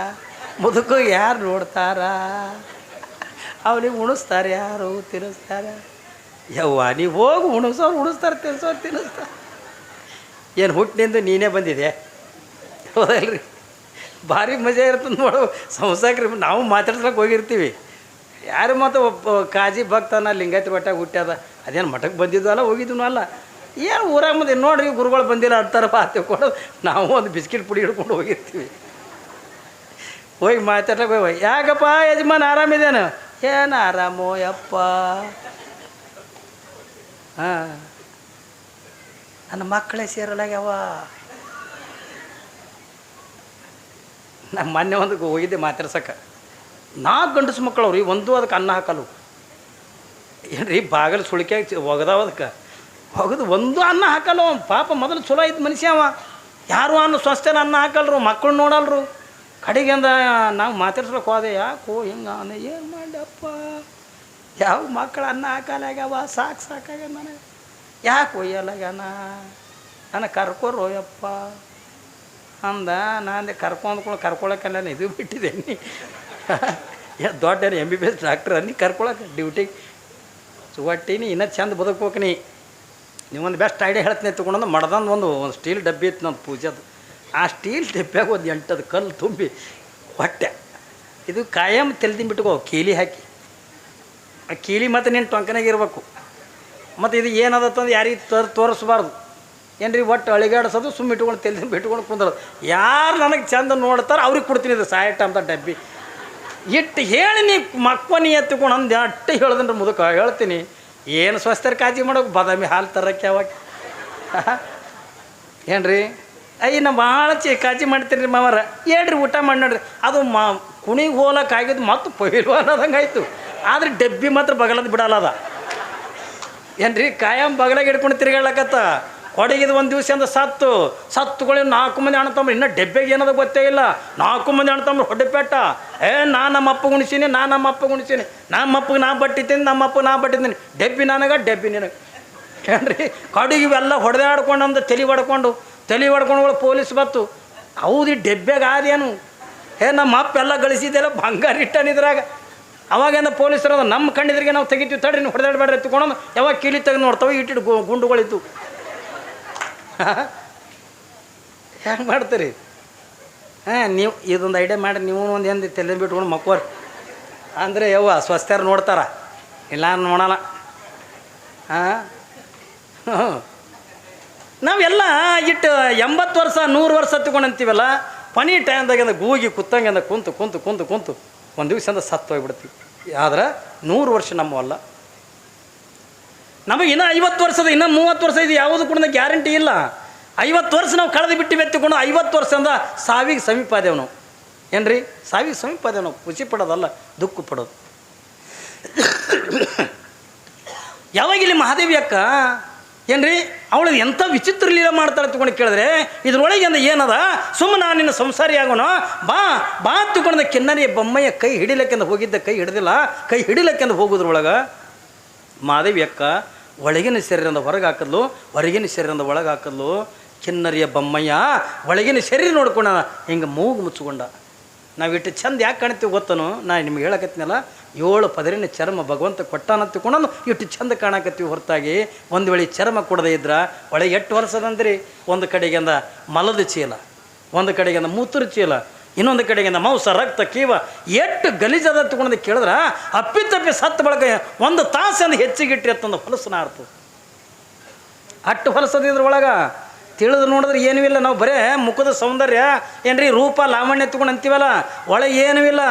Speaker 1: ಮುದುಕು ಯಾರು ನೋಡ್ತಾರ, ಅವನಿಗೆ ಉಣಿಸ್ತಾರೆ, ಯಾರು ತಿನ್ನಿಸ್ತಾರೆ. ಯವ್ವ ನೀವು ಹೋಗಿ ಉಣಿಸೋರು ಉಣಿಸ್ತಾರೆ, ತಿನ್ನಿಸೋರು ತಿನ್ನಿಸ್ತಾರೆ. ಏನು ಹುಟ್ಟಿನಿಂದ ನೀನೇ ಬಂದಿದೆ, ಹೌದಲ್ರಿ. ಭಾರಿ ಮಜಾ ಇರ್ತದೆ ನೋಡು ಸಂಸಾಕ್ರಿ. ನಾವು ಮಾತಾಡ್ಸ್ಲಕ್ಕೆ ಹೋಗಿರ್ತೀವಿ, ಯಾರು ಮತ್ತು ಕಾಜಿ ಭಕ್ತನ ಲಿಂಗಾಯತ್ರ ಒಟ್ಟಾಗ ಹುಟ್ಟ್ಯದ, ಅದೇನು ಮಠಕ್ಕೆ ಬಂದಿದ್ದು ಅಲ್ಲ, ಹೋಗಿದ್ದು ಅಲ್ಲ. ಏನು ಊರಾಗ ಮುಂದೆ ನೋಡ್ರಿ ಗುರುಗಳು ಬಂದಿಲ್ಲ ಅಂತಾರೆ ತಿಳ್ಕೊಂಡು ನಾವು ಒಂದು ಬಿಸ್ಕಿಟ್ ಪುಡಿ ಹಿಡ್ಕೊಂಡು ಹೋಗಿರ್ತೀವಿ. ಹೋಗಿ ಮಾತಾಡ್ಲಕ್ಕೆ ಹೋಗಿ, ಯಾಕಪ್ಪ ಯಜಮಾನ ಆರಾಮಿದೇನು, ಏನು ಆರಾಮೋ ಯಪ್ಪ. ಹಾಂ, ನನ್ನ ಮಕ್ಕಳೇ ಸೇರಲಾಗ್ಯಾವ. ನಮ್ಮ ಮೊನ್ನೆ ಒಂದು ಹೋಗಿದ್ದೆ ಮಾತಾಡ್ಸಕ್ಕೆ, 4 ಗಂಡಸು ಮಕ್ಕಳು ಅವ್ರಿ, ಒಂದು ಅದಕ್ಕೆ ಅನ್ನ ಹಾಕಲ್ವು. ಏನು ರೀ ಬಾಗಲು ಸುಳಿಕೆ ಒಗದಾವ, ಅದಕ್ಕೆ ಒಗದು ಒಂದು ಅನ್ನ ಹಾಕಲ್ಲ. ಪಾಪ ಮೊದಲು ಚಲೋ ಇದ್ದು ಮನುಷ್ಯ ಅವ, ಯಾರು ಅನ್ನ ಸ್ವಸ್ಥನ ಅನ್ನ ಹಾಕಲ್ರು, ಮಕ್ಕಳು ನೋಡಲ್ರು. ಕಡೆಗೆ ಅಂದ ನಾವು ಮಾತಾಡ್ಸ್ಲಕ್ಕೆ ಹೋದೆ, ಯಾಕೋ ಹಿಂಗೆ ಅಂದ, ಏನು ಮಾಡಪ್ಪ, ಯಾವ ಮಕ್ಕಳು ಅನ್ನ ಹಾಕಲಾಗ್ಯಾವ, ಸಾಕಾಗ್ಯ ನನಗೆ, ಯಾಕೆ ಒಯ್ಯಲಾಗ್ಯಾನ, ನನಗೆ ಕರ್ಕೋರೋಯಪ್ಪ ಅಂದ. ನಾನು ಕರ್ಕೊಳಕ್ಕಲ್ಲ, ಇದು ಬಿಟ್ಟಿದ್ದೇನೆ. ದೊಡ್ಡ MBBS ಡಾಕ್ಟ್ರ್ ಅನ್ನಿ ಕರ್ಕೊಳಕ್ಕೆ ಡ್ಯೂಟಿಗೆ ಒಟ್ಟಿನಿ. ಇನ್ನೂ ಚಂದ ಬದುಕ್ಬೇಕು ನೀವೊಂದು ಬೆಸ್ಟ್ ಐಡಿಯಾ ಹೇಳ್ತೀನಿ ತೊಗೊಂಡು. ಮಡ್ದಂದು ಒಂದು ಸ್ಟೀಲ್ ಡಬ್ಬಿ ಇತ್ತು ನಂದು ಪೂಜೆದು. ಆ ಸ್ಟೀಲ್ ಡಬ್ಬ್ಯಾಗ ಒಂದು 8 ಕಲ್ಲು ತುಂಬಿ ಹೊಟ್ಟೆ ಇದು ಕಾಯಂ ತೆಲ್ದಿಂಬಿಟ್ಕೋ, ಕೀಲಿ ಹಾಕಿ. ಆ ಕೀಲಿ ಮತ್ತು ನಿನ್ನ ಟೊಂಕನಾಗ ಇರಬೇಕು. ಮತ್ತು ಇದು ಏನದತ್ತಂದು ಯಾರಿಗೆ ತೋರಿಸ್ಬಾರ್ದು. ಏನು ರೀ ಒಟ್ಟು ಅಳಿಗಾಡಿಸೋದು, ಸುಮ್ಮ ಇಟ್ಕೊಂಡು ತೆಲ್ದಿಂಬಿಟ್ಕೊಂಡು ಕುಂದ್ರೋದು. ಯಾರು ನನಗೆ ಚಂದ ನೋಡ್ತಾರೆ ಅವ್ರಿಗೆ ಕೊಡ್ತೀನಿ ಇದು ಸಾಯಟ ಅಂತ ಡಬ್ಬಿ ಇಟ್ಟು. ಹೇಳಿ ನೀ ಮಕ್ಕನಿ ಎತ್ಕೊಂಡು ಅಂದು ಅಟ್ಟು ಹೇಳ್ದನ್ರಿ ಮುದುಕ ಹೇಳ್ತೀನಿ. ಏನು ಸ್ವಸ್ಥರ ಕಾಜಿ ಮಾಡೋಕೆ ಬಾದಾಮಿ ಹಾಲು ತರಕ್ಕೆ ಯಾವಾಗ ಏನು ರೀ, ನಾ ಭಾಳ ಕಾಜಿ ಮಾಡ್ತೀನಿ ರೀ ಮಾವರ. ಹೇಳ್ರಿ ಊಟ ಮಾಡಿ ನೋಡ್ರಿ. ಅದು ಕುಣಿಗೆ ಹೋಲಕ್ಕೆ ಆಗಿದ್ದು ಮತ್ತು ಪೈಲ್ವಾನ್ ಅನ್ನೋದಂಗೆ ಆಯಿತು. ಆದರೆ ಡಬ್ಬಿ ಮಾತ್ರ ಬಗಲದ್ದು ಬಿಡಲ್ಲ ಅದ. ಏನು ರೀ ಕಾಯಂ ಬಗಲಾಗ ಹಿಡ್ಕೊಂಡು ತಿರ್ಗಾಡ್ಲಕತ್ತ. ಕೊಡಗಿದು ಒಂದು ದಿವಸ ಅಂದ ಸತ್ತುಗಳು 4 ಮಂದಿ ಅಣ್ಣ ಇನ್ನೂ ಡೆಬ್ಬೆಗೆ ಏನದ ಗೊತ್ತೇ ಇಲ್ಲ. 4 ಮಂದಿ ಅಣ್ಣ ಹೊಡೆಪೇಟ. ನಾನು ನಮ್ಮ ಅಪ್ಪ ಗುಣಿಸೀನಿ, ನಮ್ಮ ಅಪ್ಪಗೆ ನಾ ಬಟ್ಟಿದ್ದೀನಿ, ನಮ್ಮ ಅಪ್ಪಗೆ ನಾ ಬಟ್ಟಿದ್ದೀನಿ. ಡೆಬ್ಬಿ ನನಗೆ, ಡೆಬ್ಬಿ ನಿನಗೆ. ಏನ್ರಿ ಕಡೆಗೆ ಇವೆಲ್ಲ ಹೊಡೆದಾಡ್ಕೊಂಡು ಅಂದ ತಲೆ ಹೊಡ್ಕೊಂಡು ಪೊಲೀಸ್ ಬತ್ತು. ಹೌದು ಈ ಡೆಬ್ಬೆಗ ಆದೇನು, ನಮ್ಮ ಅಪ್ಪ ಎಲ್ಲ ಗಳಿಸಿದ್ದೆಲ್ಲ ಬಂಗಾರ ಇಟ್ಟನಿದ್ರಾಗ. ಅವಾಗೇನ ಪೊಲೀಸರು ನಮ್ಮ ಕಣ್ಣಿದ್ರಿಗೆ ನಾವು ತೆಗಿತೀವಿ, ತಡ್ರಿ ನೀವು ಹೊಡೆದಾಡ್ಬೇಡ್ರಿ ಎತ್ಕೊಂಡು. ಯಾವಾಗ ಕೀಲಿ ತೆಗೆದು ನೋಡ್ತಾವೆ ಇಟ್ಟಿಟ್ಟು ಗುಂಡುಗಳಿತ್ತು. ಹೆಂಗೆ ಮಾಡ್ತೀರಿ? ನೀವು ಇದೊಂದು ಐಡಿಯಾ ಮಾಡಿ, ನೀವು ಒಂದು ಏನು ತಲೆ ಬಿಟ್ಕೊಂಡು ಮಕ್ಕೋರಿ. ಅಂದರೆ ಯವ್ವ ಸ್ವಸ್ಥರು ನೋಡ್ತಾರ, ಇಲ್ಲ ನೋಡಲ್ಲ. ಹಾಂ, ನಾವೆಲ್ಲ ಇಟ್ಟು 80 ವರ್ಷ 100 ವರ್ಷ ಹತ್ಕೊಂಡು ಅಂತೀವಲ್ಲ, ಪನಿ ಟೈಮ್ದಾಗಿಂದ ಗೂಗಿ ಕುತ್ತಂಗಿಂದ ಕುಂತು ಕುಂತು ಕುಂತು ಕುಂತು ಒಂದು ದಿವಸದಿಂದ ಸತ್ತು ಹೋಗ್ಬಿಡ್ತೀವಿ. ಆದ್ರೆ 100 ವರ್ಷ ನಮ್ಮವಲ್ಲ. ನಮಗೆ ಇನ್ನೂ 50 ವರ್ಷದ ಇನ್ನೂ 30 ವರ್ಷ ಇದು ಯಾವುದು ಕೂಡ ಗ್ಯಾರಂಟಿ ಇಲ್ಲ. 50 ವರ್ಷ ನಾವು ಕಳೆದು ಬಿಟ್ಟು ಎತ್ತಿಕೊಂಡು 50 ವರ್ಷದಿಂದ ಸಾವಿಗೆ ಸಮೀಪ ಅದೇವು ನಾವು. ಏನ್ರಿ, ಸಾವಿಗೆ ಸಮೀಪ ಅದೇವು ನಾವು. ಖುಷಿ ಪಡೋದಲ್ಲ, ದುಃಖ ಪಡೋದು. ಯಾವಾಗ ಇಲ್ಲಿ ಮಹಾದೇವಿ ಅಕ್ಕ ಏನ್ರಿ ಅವಳು ಎಂಥ ವಿಚಿತ್ರ ಲೀಲ ಮಾಡ್ತಾಳೆ ತಗೊಂಡು ಕೇಳಿದ್ರೆ, ಇದ್ರೊಳಗೆ ಅಂದ ಏನದ, ಸುಮ್ಮನೆ ನಾನು ನಿನ್ನ ಸಂಸಾರಿ ಆಗೋನು ಬಾ ಬಾ ತಗೊಂಡ ಕಿನ್ನರಿಯ ಬೊಮ್ಮೆಯ ಕೈ ಹಿಡಿಲಕ್ಕೆಂದು ಹೋಗಿದ್ದ, ಕೈ ಹಿಡಿದಿಲ್ಲ, ಕೈ ಹಿಡಿಲಕ್ಕೆಂದು ಹೋಗೋದ್ರೊಳಗೆ ಮಹಾದೇವಿ ಅಕ್ಕ ಒಳಗಿನ ಶರೀರದ ಹೊರಗೆ ಹಾಕದ್ಲು, ಹೊರಗಿನ ಶರೀರದ ಒಳಗೆ ಹಾಕದ್ಲು. ಕಿನ್ನರಿಯ ಬೊಮ್ಮಯ್ಯ ಒಳಗಿನ ಶರೀರ ನೋಡ್ಕೊಂಡ ಹಿಂಗೆ ಮೂಗು ಮುಚ್ಕೊಂಡ. ನಾವು ಇಟ್ಟು ಚಂದ ಯಾಕೆ ಕಾಣ್ತೀವಿ ಗೊತ್ತನು, ನಾ ನಿಮ್ಗೆ ಹೇಳಕತ್ತೀನಲ್ಲ, 7 ಪದರಿನ ಚರ್ಮ ಭಗವಂತ ಕೊಟ್ಟಾನ ತಿಳ್ಕೊಂಡು ಇಟ್ಟು ಚಂದ ಕಾಣಕತ್ತೀವಿ. ಹೊರತಾಗಿ ಒಂದು ವೇಳೆ ಚರ್ಮ ಕೊಡದೇ ಇದ್ರೆ ಒಳಗೆ 8 ವರ್ಷದಂದ್ರಿ, ಒಂದು ಕಡೆಗಿಂದ ಮಲದ ಚೀಲ, ಒಂದು ಕಡೆಗಿಂದ ಮೂತ್ರ ಚೀಲ, ಇನ್ನೊಂದು ಕಡೆಗಿಂದ ಮಾಂಸ ರಕ್ತ ಕೀವ ಎಷ್ಟು ಗಲೀಜದ ತಗೊಂಡು ಕೇಳಿದ್ರೆ ಅಪ್ಪಿತಪ್ಪಿ ಸತ್ತ ಬಳಕ 1 ತಾಸಂದು ಹೆಚ್ಚಿಗಿಟ್ರಿ ಅಂತಂದು ಹೊಲಸನ ಆಡ್ತದೆ. ಅಟ್ಟು ಹೊಲಸದ ಇದ್ರೊಳಗೆ ತಿಳಿದು ನೋಡಿದ್ರೆ ಏನೂ ಇಲ್ಲ. ನಾವು ಬರೇ ಮುಖದ ಸೌಂದರ್ಯ ಏನ್ರಿ ರೂಪ ಲಾವಣ್ಯ ತಗೊಂಡು ಅಂತೀವಲ್ಲ, ಒಳಗೆ ಏನೂ ಇಲ್ಲ.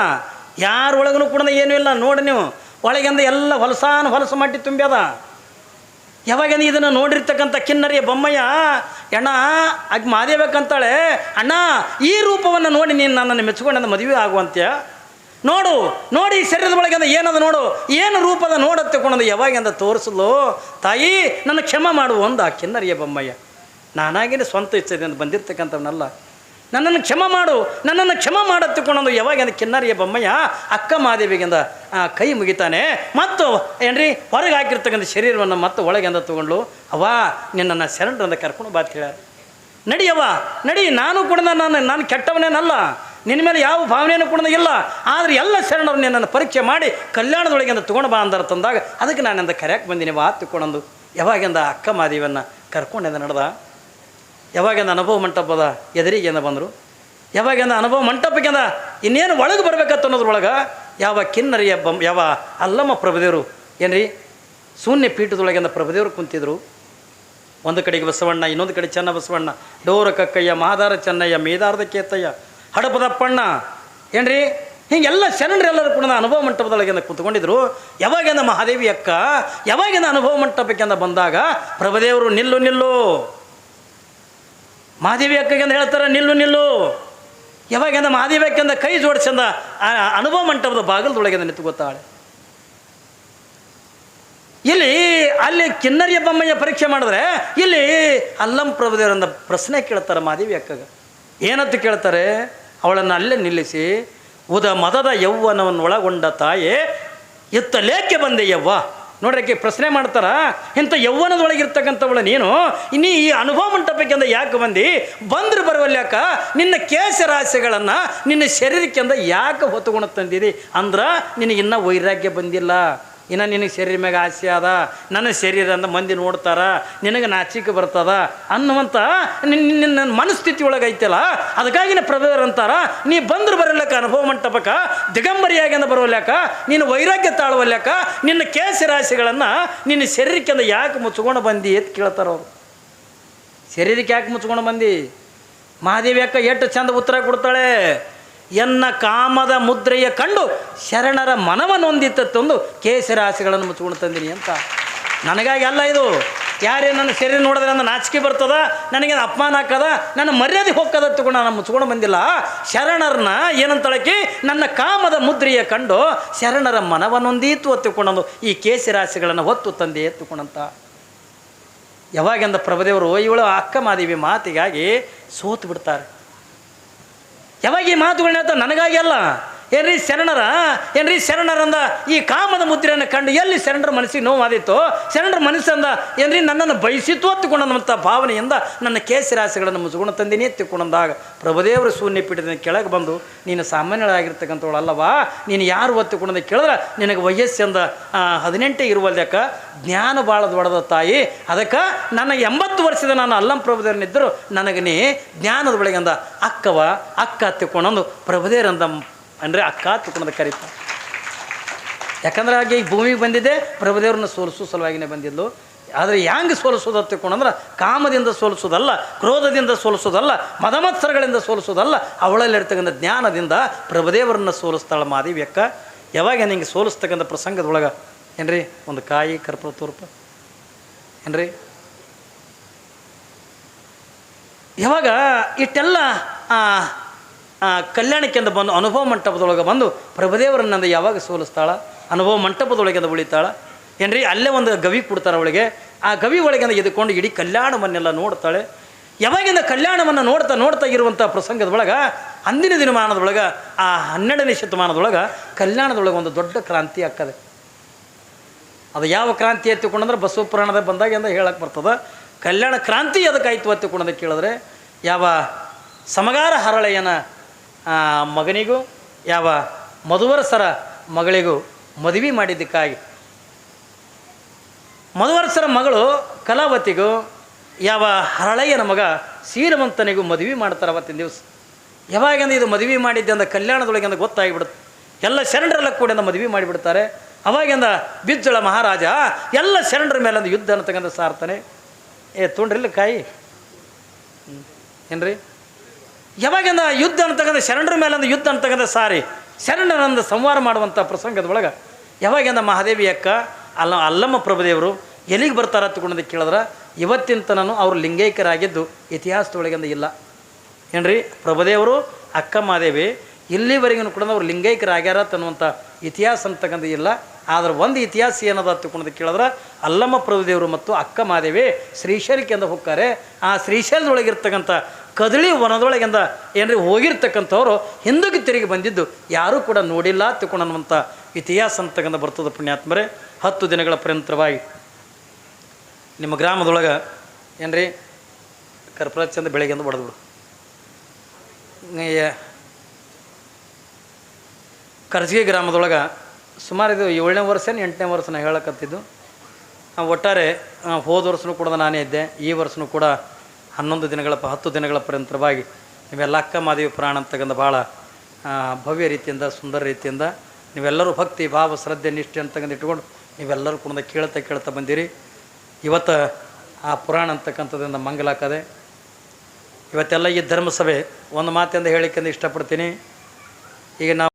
Speaker 1: ಯಾರೊಳಗೂ ಕೂಡ ಏನೂ ಇಲ್ಲ. ನೋಡಿ ನೀವು ಒಳಗಿಂದ ಎಲ್ಲ ಹೊಲಸು ಮಟ್ಟಿ ತುಂಬ್ಯದ. ಯಾವಾಗ ಇದನ್ನು ನೋಡಿರ್ತಕ್ಕಂಥ ಕಿನ್ನರಿಯ ಬೊಮ್ಮಯ್ಯ ಅಣ್ಣ ಆಗ ಮಾದೇಬೇಕಂತಾಳೆ, ಅಣ್ಣ ಈ ರೂಪವನ್ನು ನೋಡಿ ನೀನು ನನ್ನನ್ನು ಮೆಚ್ಕೊಂಡು ನನ್ನ ಮದುವೆ ಆಗುವಂತ್ಯ ನೋಡು, ನೋಡಿ ಶರೀರದ ಒಳಗಿಂದ ಏನದ ನೋಡು, ಏನು ರೂಪದ ನೋಡತ್ತೆ ಕೊಂಡಂದು ಯಾವಾಗಿಂದ ತೋರಿಸಲು ತಾಯಿ ನನ್ನ ಕ್ಷಮ ಮಾಡುವ ಅಂದ ಆ ಕಿನ್ನರಿಯ ಬೊಮ್ಮಯ್ಯ. ನಾನಾಗಿನೇ ಸ್ವಂತ ಇಚ್ಛೆದಿಂದ ಬಂದಿರ್ತಕ್ಕಂಥವನ್ನಲ್ಲ, ನನ್ನನ್ನು ಕ್ಷಮ ಮಾಡು, ನನ್ನನ್ನು ಕ್ಷಮ ಮಾಡತ್ತಿಕೊಂಡೊಂದು ಯಾವಾಗ ಕಿನ್ನರಿಯ ಬೊಮ್ಮಯ್ಯ ಅಕ್ಕ ಮಾದೇವಿಗಿಂದ ಕೈ ಮುಗಿತಾನೆ. ಮತ್ತು ಏನ್ರಿ ಹೊರಗೆ ಹಾಕಿರ್ತಕ್ಕಂಥ ಶರೀರವನ್ನು ಮತ್ತೆ ಒಳಗೆಂದ ತೊಗೊಂಡು ಅವ್ವ ನಿನ್ನನ್ನು ಶರಣರಿಂದ ಕರ್ಕೊಂಡು ಬಾ ಅಂತ ಹೇಳ್ಯಾರ. ನಡಿಯವ್ವ ನಡಿ, ನಾನು ಕೂಡ ನಾನು ಕೆಟ್ಟವನೇನಲ್ಲ, ನಿನ್ನ ಮೇಲೆ ಯಾವ ಭಾವನೆಯನ್ನು ಕೂಡ ಇಲ್ಲ. ಆದರೆ ಎಲ್ಲ ಶರಣರು ನಿನ್ನನ್ನು ಪರೀಕ್ಷೆ ಮಾಡಿ ಕಲ್ಯಾಣದೊಳಗಿಂದ ತೊಗೊಂಡು ಬಾ ಅಂದಾರ ತಂದಾಗ ಅದಕ್ಕೆ ನಾನಿಂದ ಕರೆಯಕ್ಕೆ ಬಂದೀನಿ ಬಾ ತಿಳ್ಕೊಂಡಂದು ಯಾವಾಗಿಂದ ಅಕ್ಕ ಮಾದೇವಿಯನ್ನು ಕರ್ಕೊಂಡೆಂದ ನಡೆದ. ಯಾವಾಗಿಂದ ಅನುಭವ ಮಂಟಪದ ಎದುರಿಗೆಂದ ಬಂದರು, ಯಾವಾಗಿಂದ ಅನುಭವ ಮಂಟಪಕ್ಕಿಂದ ಇನ್ನೇನು ಒಳಗೆ ಬರ್ಬೇಕತ್ತ ಅನ್ನೋದ್ರೊಳಗೆ ಯಾವ ಕಿನ್ನರಿಯ ಯಾವ ಅಲ್ಲಮ್ಮ ಪ್ರಭುದೇವರು ಏನ್ರಿ ಶೂನ್ಯ ಪೀಠದೊಳಗಿಂದ ಪ್ರಭುದೇವರು ಕುಂತಿದ್ರು. ಒಂದು ಕಡೆಗೆ ಬಸವಣ್ಣ, ಇನ್ನೊಂದು ಕಡೆ ಚೆನ್ನ ಬಸವಣ್ಣ, ಡೋರ ಕಕ್ಕಯ್ಯ, ಮಹಾದಾರ ಚೆನ್ನಯ್ಯ, ಮೇದಾರದ ಕೇತಯ್ಯ, ಹಡಪದಪ್ಪಣ್ಣ ಏನ್ರಿ ಹೀಗೆಲ್ಲ ಶರಣರೆಲ್ಲರೂ ಕೂಡ ಅನುಭವ ಮಂಟಪದೊಳಗಿಂದ ಕೂತ್ಕೊಂಡಿದ್ರು. ಯಾವಾಗಿಂದ ಮಹಾದೇವಿ ಅಕ್ಕ ಯಾವಾಗಿಂದ ಅನುಭವ ಮಂಟಪಕ್ಕಿಂದ ಬಂದಾಗ ಪ್ರಭುದೇವರು ನಿಲ್ಲು ನಿಲ್ಲು, ಮಹಾದೇವಿ ಅಕ್ಕಗೆಂದ ಹೇಳ್ತಾರೆ ನಿಲ್ಲು ನಿಲ್ಲು. ಯಾವಾಗಿಂದ ಮಹಾದೇವಿ ಅಕ್ಕಿಂದ ಕೈ ಜೋಡಿಸಿಂದ ಅನುಭವ ಮಂಟಪದ ಬಾಗಿಲದೊಳಗಿಂದ ನಿಂತುಕೊತಾಳೆ. ಇಲ್ಲಿ ಅಲ್ಲಿ ಕಿನ್ನರಿಯ ಬೊಮ್ಮಯ್ಯ ಪರೀಕ್ಷೆ ಮಾಡಿದ್ರೆ ಇಲ್ಲಿ ಅಲ್ಲಂ ಪ್ರಭುದೇವರಿಂದ ಪ್ರಶ್ನೆ ಕೇಳ್ತಾರೆ ಮಹಾದೇವಿ ಅಕ್ಕಗೆ. ಏನಂತ ಕೇಳ್ತಾರೆ, ಅವಳನ್ನು ಅಲ್ಲೇ ನಿಲ್ಲಿಸಿ ಉದ ಮದದ ಯೌವನವನ್ನು ಒಳಗೊಂಡ ತಾಯೇ ಎತ್ತಲೇಕೆ ಬಂದೆ ಯವ್ವ. ನೋಡ್ರಿ ಪ್ರಶ್ನೆ ಮಾಡ್ತಾರ, ಇಂಥ ಯೌವನದೊಳಗಿರ್ತಕ್ಕಂಥವಳ ನೀನು ಇನ್ನೀ ಈ ಅನುಭವ ಮಂಟಪಕ್ಕಿಂದ ಯಾಕೆ ಬಂದ್ರೆ ಬರುವಲ್ಯಾಕ ನಿನ್ನ ಕೇಶರಾಶಿಗಳನ್ನು ನಿನ್ನ ಶರೀರಕ್ಕಿಂದ ಯಾಕೆ ಹೊತ್ತುಕೊಂಡು ತಂದಿದಿ ಅಂದ್ರೆ ನಿನಗಿನ್ನ ವೈರಾಗ್ಯ ಬಂದಿಲ್ಲ, ಇನ್ನು ನಿನಗೆ ಶರೀರ ಮ್ಯಾಗ ಆಸೆ ಅದ, ನನ್ನ ಶರೀರ ಅಂದ ಮಂದಿ ನೋಡ್ತಾರ, ನಿನಗೆ ನಾಚಿಕೆ ಬರ್ತದ ಅನ್ನುವಂಥ ನಿನ್ನ ಮನಸ್ಥಿತಿ ಒಳಗೆ ಐತಲ್ಲ. ಅದಕ್ಕಾಗಿನ ಪ್ರಭುವರು ಅಂತಾರ, ನೀ ಬಂದ್ರೆ ಬರಲ್ಯಾಕ ಅನುಭವ ಮಂಟಪಕ್ಕೆ ದಿಗಂಬರಿಯಾಗಿಂದ ಬರೋಲ್ಯಾಕ, ನೀನು ವೈರಾಗ್ಯ ತಾಳುವಲ್ಯಾಕ, ನಿನ್ನ ಕೇಶರಾಶಿಗಳನ್ನು ನಿನ್ನ ಶರೀರಕ್ಕಿಂದ ಯಾಕೆ ಮುಚ್ಕೊಂಡು ಬಂದಿ ಅಂತ ಕೇಳ್ತಾರ ಅವರು. ಶರೀರಕ್ಕೆ ಯಾಕೆ ಮುಚ್ಕೊಂಡು ಬಂದಿ? ಮಹಾದೇವಿ ಅಕ್ಕ ಎಷ್ಟು ಚಂದ ಉತ್ತರ ಕೊಡ್ತಾಳೆ, ಎನ್ನ ಕಾಮದ ಮುದ್ರೆಯ ಕಂಡು ಶರಣರ ಮನವನ್ನು ಹೊಂದಿತ್ತೊಂದು ಕೇಸರಾಶಿಗಳನ್ನು ಮುಚ್ಕೊಂಡು ತಂದಿನಿ ಅಂತ. ನನಗಾಗಿ ಅಲ್ಲ ಇದು, ಯಾರೇ ನನ್ನ ಶರೀರ ನೋಡಿದ್ರೆ ನನ್ನ ನಾಚಿಕೆ ಬರ್ತದ, ನನಗೆ ಅಪಮಾನ ಹಾಕದ, ನನ್ನ ಮರ್ಯಾದೆ ಹೋಗ್ಕದ ತಗೊಂಡು ನಾನು ಮುಚ್ಕೊಂಡು ಬಂದಿಲ್ಲ. ಶರಣರನ್ನ ಏನಂತಳಕಿ ನನ್ನ ಕಾಮದ ಮುದ್ರೆಯ ಕಂಡು ಶರಣರ ಮನವನ್ನು ಹೊಂದೀತು ಹೊತ್ತುಕೊಂಡಂದು ಈ ಕೇಸರಾಶಿಗಳನ್ನು ಹೊತ್ತು ತಂದೆ ಎತ್ತುಕೊಂಡಂತ. ಯಾವಾಗಿಂದ ಪ್ರಭುದೇವರು ಇವಳು ಅಕ್ಕ ಮಾದೇವಿ ಮಾತಿಗಾಗಿ ಸೋತು ಬಿಡ್ತಾರೆ. ಯಾವಾಗ ಈ ಮಾತುಗಳನ್ನ ಹೇಳ್ತಾರೆ ನನಗಾಗಿ ಅಲ್ಲ, ಏನ್ರಿ ಶರಣರಂದ ಈ ಕಾಮದ ಮುದ್ರೆಯನ್ನು ಕಂಡು ಎಲ್ಲಿ ಶರಣರ ಮನಸ್ಸಿಗೆ ನೋವಾದಿತ್ತು, ಶರಣರ ಮನಸ್ಸಂದ ಏನ್ರಿ ನನ್ನನ್ನು ಬಯಸಿತ್ತು ಹತ್ತುಕೊಂಡಂಥ ಭಾವನೆಯಿಂದ ನನ್ನ ಕೇಸರಾಶಿಗಳನ್ನು ಮುಚ್ಕೊಂಡು ತಂದಿನಿ ಎತ್ತಿಕೊಂಡಂದಾಗ ಪ್ರಭುದೇವರು ಶೂನ್ಯ ಪೀಠದಿಂದ ಕೆಳಗೆ ಬಂದು ನೀನು ಸಾಮಾನ್ಯಳಾಗಿರ್ತಕ್ಕಂಥವಳು ಅಲ್ಲವಾ, ನೀನು ಯಾರು ಒತ್ತುಕೊಂಡಂದ ಕೇಳಿದ್ರೆ ನಿನಗೆ ವಯಸ್ಸಿಂದ 18 ಇರುವಲ್ದಕ್ಕ ಜ್ಞಾನ ಭಾಳ ದೊಡ್ಡದ ತಾಯಿ, ಅದಕ್ಕೆ ನನಗೆ 80 ವರ್ಷದ ನಾನು ಅಲ್ಲಂ ಪ್ರಭುದೇವರನ್ನಿದ್ದರು ನನಗೆ ನೀ ಜ್ಞಾನದ ಒಳಗಿಂದ ಅಕ್ಕ ಹತ್ತಿಕೊಂಡೊಂದು ಪ್ರಭುದೇವರಂದ ಅಂದರೆ ಅಕ್ಕ ತಿಳ್ಕೊಂಡ ಕರೀತಾರೆ. ಯಾಕಂದ್ರೆ ಆಕೆ ಈ ಭೂಮಿಗೆ ಬಂದಿದ್ದೆ ಪ್ರಭುದೇವ್ರನ್ನ ಸೋಲಿಸೋ ಸಲುವಾಗಿನೇ ಬಂದಿದ್ಲು. ಆದರೆ ಹ್ಯಾಂಗೆ ಸೋಲಿಸೋದು ಹತ್ತಿಕೊಂಡಂದ್ರೆ ಕಾಮದಿಂದ ಸೋಲಿಸೋದಲ್ಲ, ಕ್ರೋಧದಿಂದ ಸೋಲಿಸೋದಲ್ಲ, ಮದಮತ್ಸರಗಳಿಂದ ಸೋಲಿಸೋದಲ್ಲ, ಅವಳಲ್ಲಿರ್ತಕ್ಕಂಥ ಜ್ಞಾನದಿಂದ ಪ್ರಭುದೇವರನ್ನ ಸೋಲಿಸ್ತಾಳೆ ಮಾದೇವಿ ಅಕ್ಕ. ಯಾವಾಗ ನಿಂಗೆ ಸೋಲಿಸ್ತಕ್ಕಂಥ ಪ್ರಸಂಗದೊಳಗೆ ಏನ್ರಿ ಒಂದು ಕಾಯಿ ಕರ್ಪೂರ ತೋರ್ಪ ಏನ್ರಿ, ಯಾವಾಗ ಇಷ್ಟೆಲ್ಲ ಕಲ್ಯಾಣಕ್ಕೆಂದು ಬಂದು ಅನುಭವ ಮಂಟಪದೊಳಗೆ ಬಂದು ಪ್ರಭುದೇವರನ್ನ ಯಾವಾಗ ಸೋಲಿಸ್ತಾಳ, ಅನುಭವ ಮಂಟಪದೊಳಗೆಂದು ಉಳಿತಾಳ ಏನ್ರಿ. ಅಲ್ಲೇ ಒಂದು ಗವಿ ಕೊಡ್ತಾರೆ ಅವಳಿಗೆ. ಆ ಗವಿ ಒಳಗೆಂದ ಎದ್ಕೊಂಡು ಇಡೀ ಕಲ್ಯಾಣವನ್ನೆಲ್ಲ ನೋಡ್ತಾಳೆ. ಯಾವಾಗಿಂದ ಕಲ್ಯಾಣವನ್ನು ನೋಡ್ತಾ ಇರುವಂಥ ಪ್ರಸಂಗದೊಳಗೆ ಅಂದಿನ ದಿನಮಾನದೊಳಗೆ ಆ 12ನೇ ಶತಮಾನದೊಳಗೆ ಕಲ್ಯಾಣದೊಳಗೆ ಒಂದು ದೊಡ್ಡ ಕ್ರಾಂತಿ ಆಗ್ತದೆ. ಅದು ಯಾವ ಕ್ರಾಂತಿ ಎತ್ತಿಕೊಂಡಂದ್ರೆ ಬಸವ ಪುರಾಣದ ಬಂದಾಗ ಎಂದು ಹೇಳಕ್ಕೆ ಬರ್ತದೆ. ಕಲ್ಯಾಣ ಕ್ರಾಂತಿ ಅದಕ್ಕಾಯ್ತು ಎತ್ತಿಕೊಂಡಂತ ಕೇಳಿದ್ರೆ, ಯಾವ ಸಮಗಾರ ಹರಳೆಯನ ಮಗನಿಗೂ ಯಾವ ಮಧುವರಸರ ಮಗಳಿಗೂ ಮದುವೆ ಮಾಡಿದ್ದಕ್ಕಾಗಿ, ಮಧುವರಸರ ಮಗಳು ಕಲಾವತಿಗೂ ಯಾವ ಹರಳೆಯನ ಮಗ ಶ್ರೀಮಂತನಿಗೂ ಮದುವೆ ಮಾಡ್ತಾರೆ ಅವತ್ತಿನ ದಿವಸ. ಯಾವಾಗಂದ್ರೆ ಇದು ಮದುವೆ ಮಾಡಿದ್ದೆ ಅಂದ ಕಲ್ಯಾಣದೊಳಗೆ ಅಂತ ಗೊತ್ತಾಗಿಬಿಡುತ್ತೆ. ಎಲ್ಲ ಶರಣರೆಲ್ಲ ಕೂಡ ಮದುವೆ ಮಾಡಿಬಿಡ್ತಾರೆ. ಅವಾಗಿಂದ ಬಿಜ್ಜಳ ಮಹಾರಾಜ ಎಲ್ಲ ಶರಣರ ಮೇಲೆ ಒಂದು ಯುದ್ಧ ಅಂತಕ್ಕಂಥ ಸಾರ್ತಾನೆ. ತೊಗೊಂಡ್ರಿಲ್ಲ ಕಾಯಿ ಏನ್ರಿ, ಯಾವಾಗಿಂದ ಯುದ್ಧ ಅಂತಕ್ಕಂಥ ಶರಣರ ಮೇಲೆ ಒಂದು ಯುದ್ಧ ಅಂತಕ್ಕಂಥ ಸಾರಿ ಶರಣರನ್ನು ಸಂಹಾರ ಮಾಡುವಂಥ ಪ್ರಸಂಗದೊಳಗೆ ಯಾವಾಗಿಂದ ಮಹಾದೇವಿ ಅಕ್ಕ ಅಲ್ಲಮ್ಮ ಪ್ರಭುದೇವರು ಎಲ್ಲಿಗೆ ಬರ್ತಾರೆ ಹತ್ಕೊಂಡಂತ ಕೇಳಿದ್ರೆ, ಇವತ್ತಿನ ತನೂ ಅವರು ಲಿಂಗೈಕ್ಯರಾಗಿದ್ದು ಇತಿಹಾಸದೊಳಗಿಂದ ಇಲ್ಲ ಏನ್ರಿ. ಪ್ರಭುದೇವರು ಅಕ್ಕ ಮಹಾದೇವಿ ಇಲ್ಲಿವರೆಗೂ ಕೂಡ ಅವ್ರು ಲಿಂಗೈಕ್ಯರಾಗ್ಯಾರ ತನ್ನುವಂಥ ಇತಿಹಾಸ ಅಂತಕ್ಕಂಥ ಇಲ್ಲ. ಆದ್ರೆ ಒಂದು ಇತಿಹಾಸ ಏನದ ಹತ್ಕೊಂಡಂತ ಕೇಳಿದ್ರೆ, ಅಲ್ಲಮ್ಮ ಪ್ರಭುದೇವರು ಮತ್ತು ಅಕ್ಕ ಮಹಾದೇವಿ ಶ್ರೀಶೈಲಕ್ಕೆಂದು ಹೋಗ್ತಾರೆ. ಆ ಶ್ರೀಶೈಲದೊಳಗಿರ್ತಕ್ಕಂಥ ಕದಳಿ ವನದೊಳಗಿಂದ ಏನ್ರಿ ಹೋಗಿರ್ತಕ್ಕಂಥವ್ರು ಹಿಂದಕ್ಕೆ ತಿರುಗಿ ಬಂದಿದ್ದು ಯಾರೂ ಕೂಡ ನೋಡಿಲ್ಲ ತಿಳ್ಕೊಂಡನ್ನುವಂಥ ಇತಿಹಾಸ ಅಂತಕ್ಕಂಥ ಬರ್ತದೆ. ಪುಣ್ಯಾತ್ಮರೇ, 10 ದಿನಗಳ ಪರ್ಯಂತರವಾಗಿ ನಿಮ್ಮ ಗ್ರಾಮದೊಳಗೆ ಏನ್ರಿ ಕರ್ಪೂರ ಚಂದ ಬೆಳಗ್ಗೆಂದು ಬಡ್ದು ಬಿಡು. ಕರ್ಜಿಗೆ ಗ್ರಾಮದೊಳಗೆ ಸುಮಾರು ಇದು 7ನೇ ವರ್ಷ 8ನೇ ವರ್ಷ ನಾನು ಹೇಳಕತ್ತಿದ್ದು. ಒಟ್ಟಾರೆ ಹೋದ ವರ್ಷನೂ ಕೂಡ ನಾನೇ ಇದ್ದೆ. ಈ ವರ್ಷನೂ ಕೂಡ 10 ದಿನಗಳ ಪರ್ಯಂತರವಾಗಿ ನೀವೆಲ್ಲ ಅಕ್ಕ ಮಾದೇವಿ ಪುರಾಣ ಅಂತಕ್ಕಂಥ ಭಾಳ ಭವ್ಯ ರೀತಿಯಿಂದ ಸುಂದರ ರೀತಿಯಿಂದ ನೀವೆಲ್ಲರೂ ಭಕ್ತಿ ಭಾವ ಶ್ರದ್ಧೆ ನಿಷ್ಠೆ ಅಂತಕ್ಕಂಥ ಇಟ್ಕೊಂಡು ನೀವೆಲ್ಲರೂ ಕೂಡ ಕೇಳ್ತಾ ಬಂದಿರಿ. ಇವತ್ತು ಆ ಪುರಾಣ ಅಂತಕ್ಕಂಥದ್ರಿಂದ ಮಂಗಲಾಕದೆ. ಇವತ್ತೆಲ್ಲ ಈ ಧರ್ಮಸಭೆ ಒಂದು ಮಾತಿಂದ ಹೇಳಿಕೆಂದು ಇಷ್ಟಪಡ್ತೀನಿ. ಈಗ ನಾವು